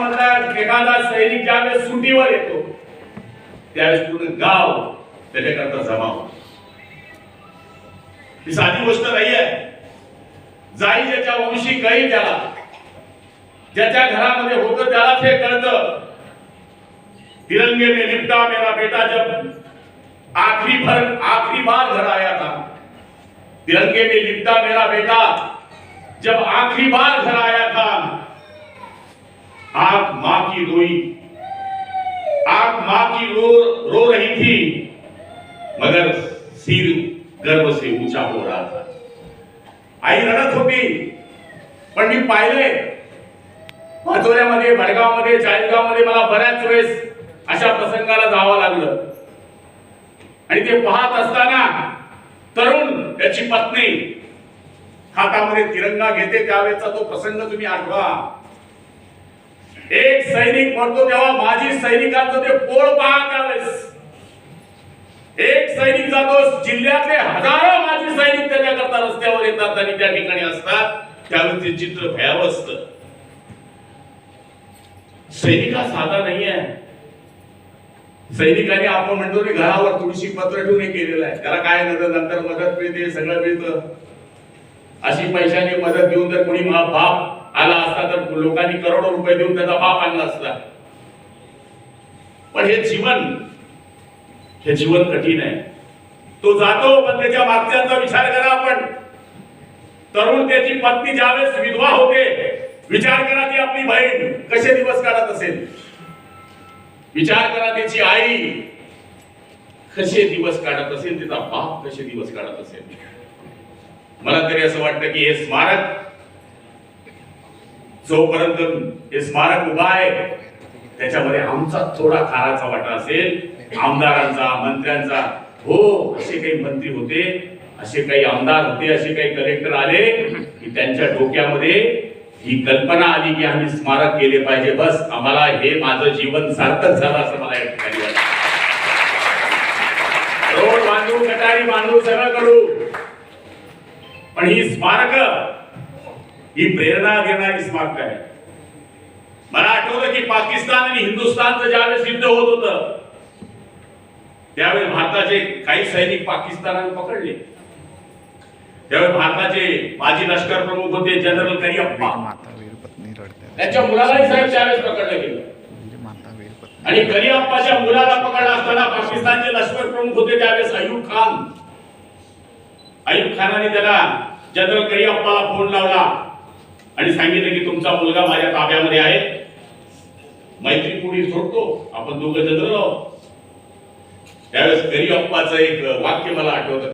गावामधला एखादा सैनिक ज्यावेळेस सुट्टीवर येतो त्यावेळेस पूर्ण गाव त्याच्याकरता जमा होतो. ही साधी गोष्ट नाहीये. जाई ज्याच्या वंशी कळी त्याला, ज्याच्या घरामध्ये होतं त्याला ते कळतं. तिरंगे में लिपटा मेरा बेटा जब आखिरी बार घर आया था. तिरंगे में लिपटा मेरा बेटा जब आखिरी बार घर आया था. आंख मां की रोई, आंख मां की रो रही थी, मगर सिर गर्व से ऊंचा हो रहा था. आई रडत होती, पण मी पाहिले पाचोऱ्यामध्ये, भडगावमध्ये, चाळीसगावमध्ये मला बऱ्याच वेळेस अशा प्रसंगाला जावं लागलं. आणि ते पाहत असताना तरुण त्याची पत्नी हातामध्ये तिरंगा घेते त्यावेळेचा तो प्रसंग तुम्ही आठवा. एक सैनिक मरतो तेव्हा माजी सैनिकांचं ते पोळ पहा. त्यावेळेस एक सैनिक जातो, जिल्ह्यातले हजारो माजी सैनिक त्याच्याकरता रस्त्यावर येतात आणि त्या ठिकाणी असतात. त्यावेळेस ते चित्र भयावह असतं. सैनिक हा साधा नाही आहे. सैनिकांनी आपण म्हणतो की घरावर तुळशी पत्र ठेवून हे केलेलं आहे. त्याला काय नंतर मदत मिळते, सगळं मिळतं. अशी पैशाने मदत देऊन जर कोणी बाप आला असता तर लोकांनी करोडो रुपये देऊन त्याचा बाप आणला असता. पण हे जीवन कठीण आहे. तो जातो, पण त्याच्या मागच्यांचा विचार करा. आपण तरुण त्याची पत्नी ज्यावेळेस विधवा होते, विचार करा ती आपली बहीण कसे दिवस काढत असेल. विचार करा त्याची आई कसे दिवस काढत असेल, तिचा बाप कसे दिवस काढत असेल. मला तरी असं वाटतं की हे स्मारक जोपर्यंत हे स्मारक उभा आहे त्याच्यामध्ये आमचा थोडा खाराचा वाटा असेल. आमदारांचा, मंत्र्यांचा. हो, असे काही मंत्री होते, असे काही आमदार होते, असे काही कलेक्टर आले की त्यांच्या डोक्यामध्ये ही कल्पना आली की आम्ही स्मारक केले पाहिजे. बस आम्हाला हे माझं जीवन सार्थक झालं असं मला या ठिकाणी वाटतं. रोड बांधू, गटारी बांधू, सगळं करू, पण ही स्मारक ही प्रेरणा देणारी स्मारक आहे. मला आठवतं की पाकिस्तान आणि हिंदुस्थानचं ज्यावेळेस युद्ध होत होतं त्यावेळेस भारताचे काही सैनिक पाकिस्तानाने पकडले. त्यावेळेस भारताचे माजी लष्कर प्रमुख होते जनरल करियप्पा. त्यांच्या मुलालाही साहेब त्यावेळेस पकडलं गेलं. आणि करियप्पाच्या मुलाला पकडला असताना पाकिस्तानचे लष्कर प्रमुख होते त्यावेळेस अयूब खान. अयूब खानाने त्याला जनरल करियप्पाला फोन लावला आणि सांगितलं की तुमचा मुलगा माझ्या ताब्यामध्ये आहे, मैत्रीपूर्वी सोडतो, आपण दोघं जनरल आहोत. त्यावेळेस करियप्पाचं एक वाक्य मला आठवतं.